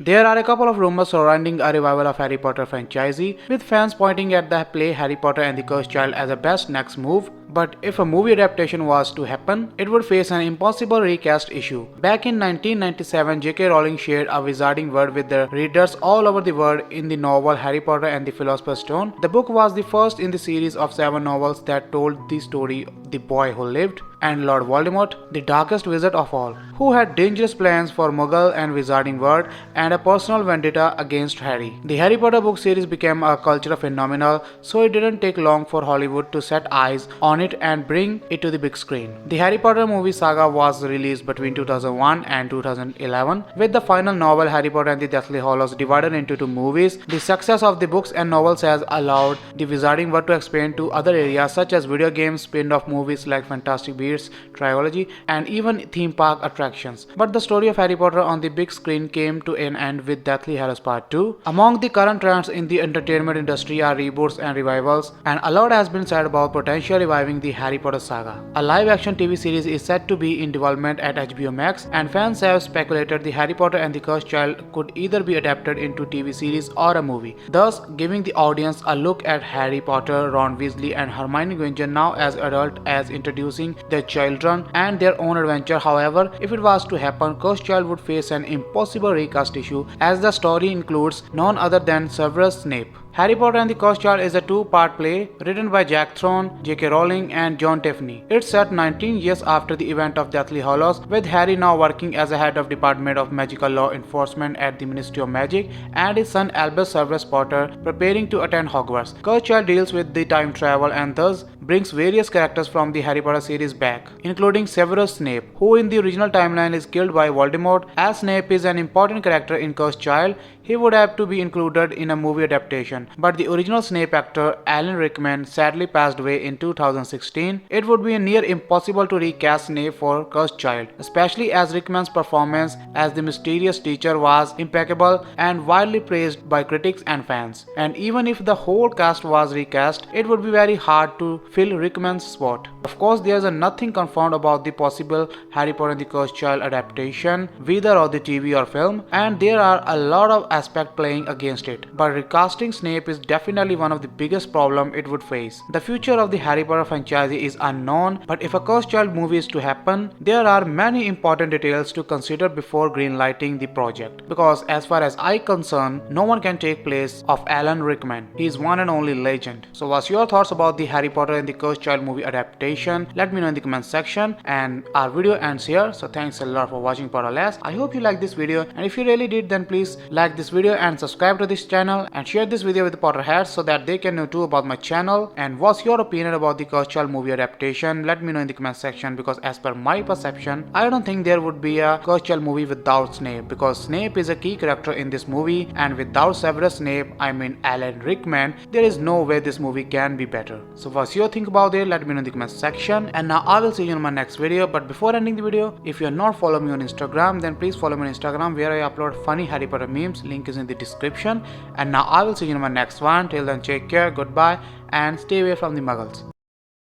There are a couple of rumors surrounding a revival of Harry Potter franchise, with fans pointing at the play Harry Potter and the Cursed Child as the best next move. But if a movie adaptation was to happen, it would face an impossible recast issue. Back in 1997, J.K. Rowling shared a wizarding word with the readers all over the world in the novel Harry Potter and the Philosopher's Stone. The book was the first in the series of 7 novels that told the story of the boy who lived and Lord Voldemort, the darkest wizard of all, who had dangerous plans for Muggle and Wizarding World and a personal vendetta against Harry. The Harry Potter book series became a cultural phenomenon, so it didn't take long for Hollywood to set eyes on it and bring it to the big screen. The Harry Potter movie saga was released between 2001 and 2011, with the final novel Harry Potter and the Deathly Hallows divided into 2 movies. The success of the books and novels has allowed the Wizarding World to expand to other areas such as video games, spin-off movies like Fantastic Beasts trilogy, and even theme park attractions. But the story of Harry Potter on the big screen came to an end with Deathly Hallows Part 2. Among the current trends in the entertainment industry are reboots and revivals, and a lot has been said about potentially reviving the Harry Potter saga. A live-action TV series is said to be in development at HBO Max, and fans have speculated the Harry Potter and the Cursed Child could either be adapted into TV series or a movie, thus giving the audience a look at Harry Potter, Ron Weasley, and Hermione Granger now as adults, as introducing their children and their own adventure. However, if it was to happen, Cursed Child would face an impossible recast issue, as the story includes none other than Severus Snape. Harry Potter and the Cursed Child is a 2-part play written by Jack Thorne, J.K. Rowling, and John Tiffany. It's set 19 years after the event of Deathly Hallows, with Harry now working as a head of Department of Magical Law Enforcement at the Ministry of Magic, and his son Albus Severus Potter preparing to attend Hogwarts. Cursed Child deals with the time travel and thus brings various characters from the Harry Potter series back, including Severus Snape, who in the original timeline is killed by Voldemort. As Snape is an important character in Cursed Child, he would have to be included in a movie adaptation, but the original Snape actor Alan Rickman sadly passed away in 2016. It would be near impossible to recast Snape for Cursed Child, especially as Rickman's performance as the mysterious teacher was impeccable and widely praised by critics and fans. And even if the whole cast was recast, it would be very hard to fill Rickman's spot. Of course, there is nothing confirmed about the possible Harry Potter and the Cursed Child adaptation, whether of the TV or film, and there are a lot of aspects playing against it. But recasting Snape is definitely one of the biggest problems it would face. The future of the Harry Potter franchise is unknown, but if a Cursed Child movie is to happen, there are many important details to consider before greenlighting the project. Because as far as I concern, no one can take place of Alan Rickman. He is one and only legend. So what's your thoughts about the Harry Potter and the Cursed Child movie adaptation? Let me know in the comment section, and our video ends here. So thanks a lot for watching Potterless. I hope you liked this video, and if you really did, then please like this video and subscribe to this channel and share this video with the Potterheads so that they can know too about my channel. And what's your opinion about the Cursed Child movie adaptation? Let me know in the comment section, because as per my perception, I don't think there would be a Cursed Child movie without Snape, because Snape is a key character in this movie, and without Severus Snape, I mean Alan Rickman, there is no way this movie can be better. So what's your think about it? Let me know in the comment section, and now I will see you in my next video. But before ending the video, if you are not following me on Instagram, then please follow me on Instagram, where I upload funny Harry Potter memes. Link is in the description. And now I will see you in my next one. Till then, take care, goodbye, and stay away from the muggles.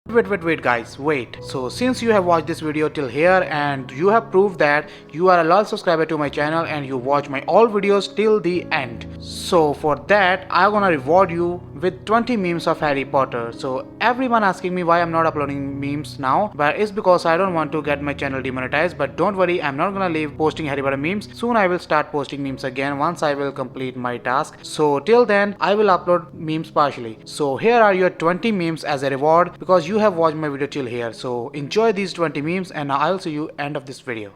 Wait guys, wait. So since you have watched this video till here and you have proved that you are a loyal subscriber to my channel and you watch my all videos till the end, so for that I'm gonna reward you with 20 memes of Harry Potter. So everyone asking me why I'm not uploading memes now, but it's because I don't want to get my channel demonetized. But don't worry, I'm not gonna leave posting Harry Potter memes. Soon I will start posting memes again once I will complete my task. So till then I will upload memes partially. So here are your 20 memes as a reward, because you have watched my video till here. So enjoy these 20 memes, and now I'll see you end of this video.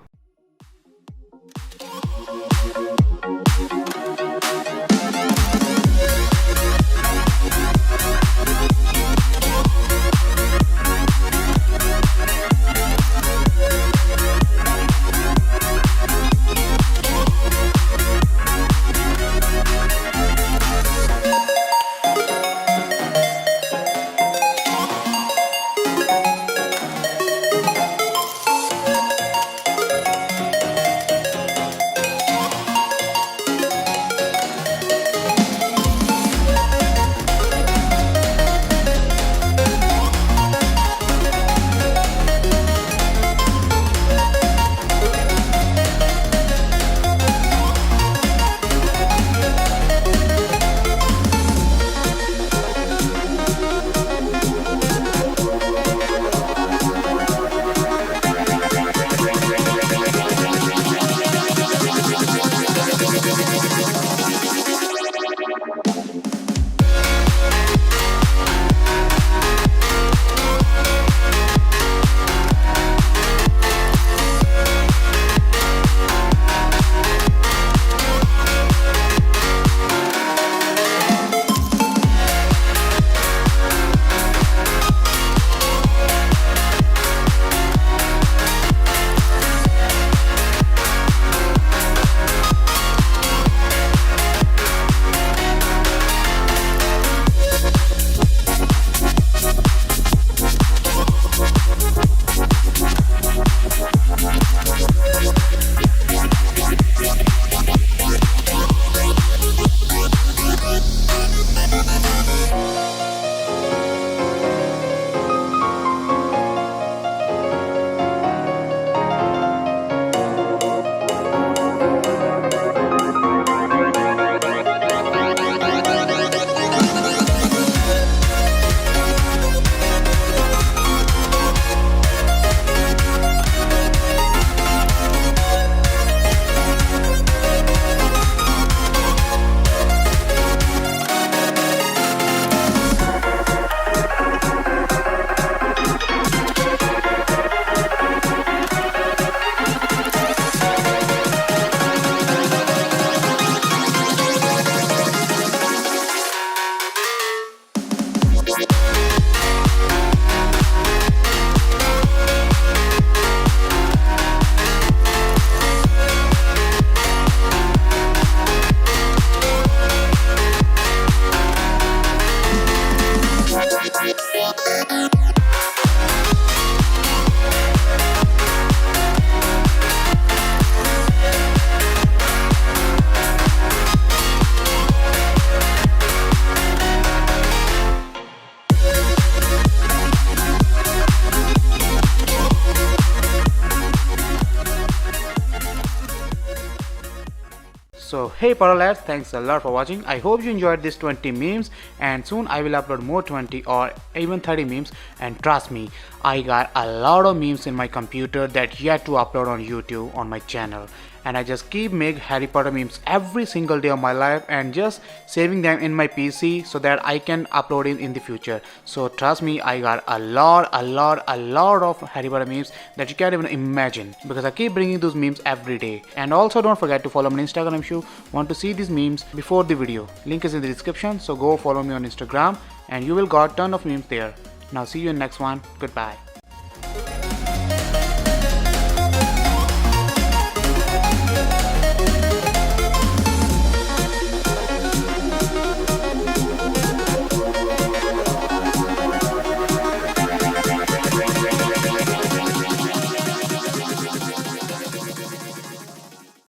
So hey Paralads, thanks a lot for watching. I hope you enjoyed this 20 memes, and soon I will upload more 20 or even 30 memes. And trust me, I got a lot of memes in my computer that yet to upload on YouTube on my channel. And I just keep making Harry Potter memes every single day of my life and just saving them in my PC so that I can upload it in the future. So trust me, I got a lot of Harry Potter memes that you can't even imagine, because I keep bringing those memes every day. And also don't forget to follow me on Instagram if you want to see these memes before the video. Link is in the description, so go follow me on Instagram and you will got ton of memes there. Now see you in next one. Goodbye.